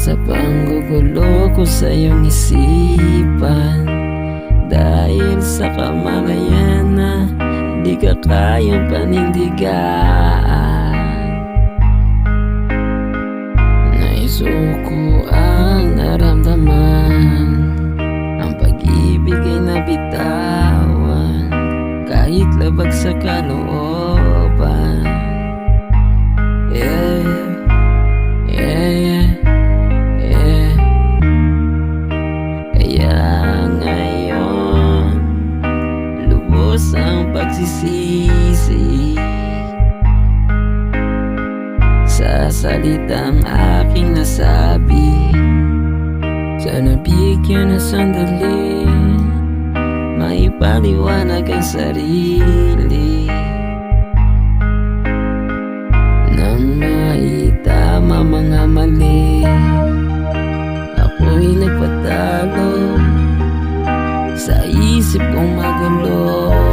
Sa panggugulo ko sa iyong isipan, dahil sa kamalayan na di ka kayang panindigan. Naisuko ang naramdaman, ang pag-ibig ay nabitawan, kahit labag sa kalooban. Kaya ngayon lubos ang pagsisisi sa salitang aking nasabi. Sana bigyan na sandali, maipaliwanag ang sarili, nang maitama mga mali. Ako'y nagpatalo sa isip kong magulo.